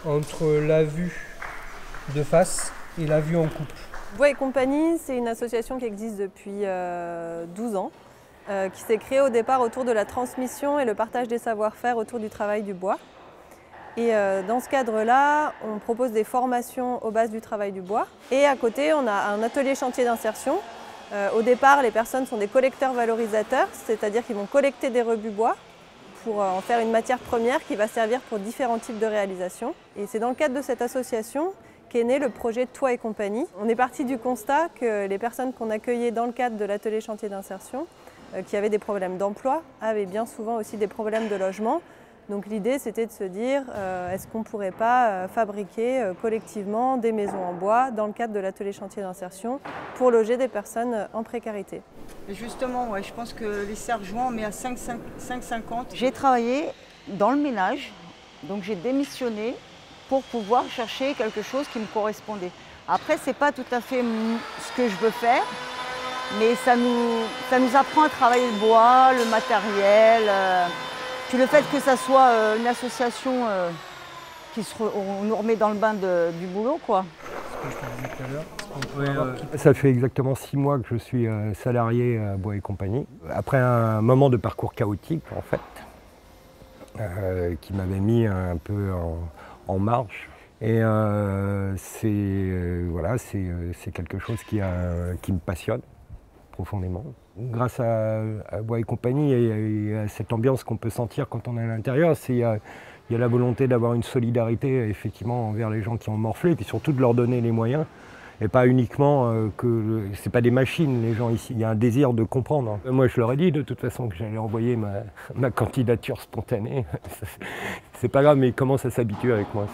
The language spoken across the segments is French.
entre la vue de face et la vue en couple. Bois et compagnie, c'est une association qui existe depuis 12 ans, qui s'est créée au départ autour de la transmission et le partage des savoir-faire autour du travail du bois. Et dans ce cadre-là, on propose des formations aux bases du travail du bois. Et à côté, on a un atelier chantier d'insertion. Au départ, les personnes sont des collecteurs valorisateurs, c'est-à-dire qu'ils vont collecter des rebuts bois pour en faire une matière première qui va servir pour différents types de réalisations. Et c'est dans le cadre de cette association qu'est né le projet Toit et compagnie. On est parti du constat que les personnes qu'on accueillait dans le cadre de l'atelier chantier d'insertion, qui avaient des problèmes d'emploi, avaient bien souvent aussi des problèmes de logement. Donc l'idée, c'était de se dire, est-ce qu'on ne pourrait pas fabriquer collectivement des maisons en bois dans le cadre de l'atelier chantier d'insertion pour loger des personnes en précarité. Justement, ouais, je pense que les serre-joints, on met à 5,50. J'ai travaillé dans le ménage, donc j'ai démissionné pour pouvoir chercher quelque chose qui me correspondait. Après, ce n'est pas tout à fait ce que je veux faire, mais ça nous apprend à travailler le bois, le matériel. Puis le fait que ça soit une association on nous remet dans le bain du boulot, quoi. Ce que je te disais tout à l'heure. Ça fait exactement 6 mois que je suis salarié à Bois et compagnie. Après un moment de parcours chaotique, en fait, qui m'avait mis un peu en marche. Et c'est quelque chose qui me passionne profondément. Grâce à Bois et compagnie et à cette ambiance qu'on peut sentir quand on est à l'intérieur, il y a la volonté d'avoir une solidarité effectivement envers les gens qui ont morflé, et puis surtout de leur donner les moyens. Et pas uniquement c'est pas des machines, les gens ici, il y a un désir de comprendre. Moi je leur ai dit de toute façon que j'allais envoyer ma candidature spontanée. C'est pas grave, mais ils commencent à s'habituer avec moi.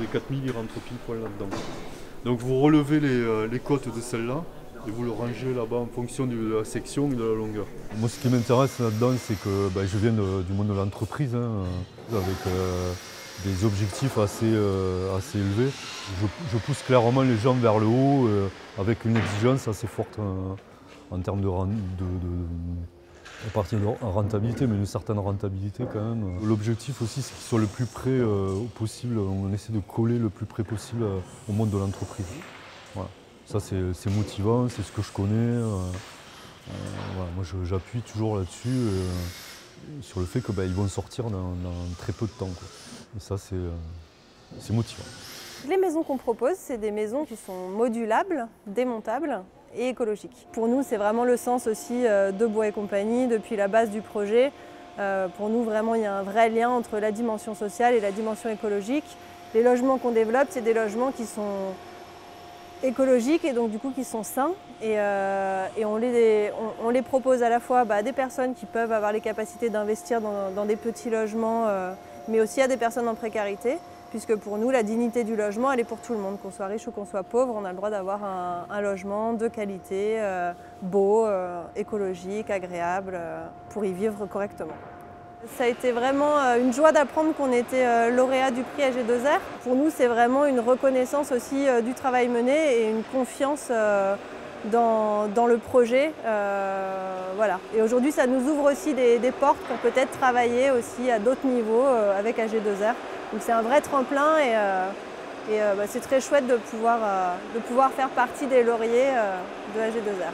Les 4000 ils rentrent pile poil là-dedans. Donc vous relevez les côtes de celle-là et vous le rangez là-bas en fonction de la section et de la longueur. Moi ce qui m'intéresse là-dedans c'est que je viens du monde de l'entreprise avec des objectifs assez élevés. Je pousse clairement les gens vers le haut avec une exigence assez forte en termes de partie de rentabilité, mais une certaine rentabilité quand même. L'objectif aussi c'est qu'ils soient le plus près possible, on essaie de coller le plus près possible au monde de l'entreprise. Voilà. Ça c'est motivant, c'est ce que je connais. Voilà. Moi j'appuie toujours là-dessus, sur le fait qu'ils vont sortir dans très peu de temps, quoi. Et ça c'est motivant. Les maisons qu'on propose, c'est des maisons qui sont modulables, démontables et écologiques. Pour nous, c'est vraiment le sens aussi de Bois et compagnie, depuis la base du projet. Pour nous, vraiment, il y a un vrai lien entre la dimension sociale et la dimension écologique. Les logements qu'on développe, c'est des logements qui sont écologiques et donc du coup qui sont sains. Et on les propose à la fois à des personnes qui peuvent avoir les capacités d'investir dans des petits logements, mais aussi à des personnes en précarité. Puisque pour nous, la dignité du logement, elle est pour tout le monde. Qu'on soit riche ou qu'on soit pauvre, on a le droit d'avoir un logement de qualité, beau, écologique, agréable, pour y vivre correctement. Ça a été vraiment une joie d'apprendre qu'on était lauréat du prix AG2R. Pour nous, c'est vraiment une reconnaissance aussi du travail mené et une confiance dans le projet. Voilà. Et aujourd'hui, ça nous ouvre aussi des portes pour peut-être travailler aussi à d'autres niveaux avec AG2R. Donc c'est un vrai tremplin et c'est très chouette de pouvoir faire partie des lauriers de AG2R.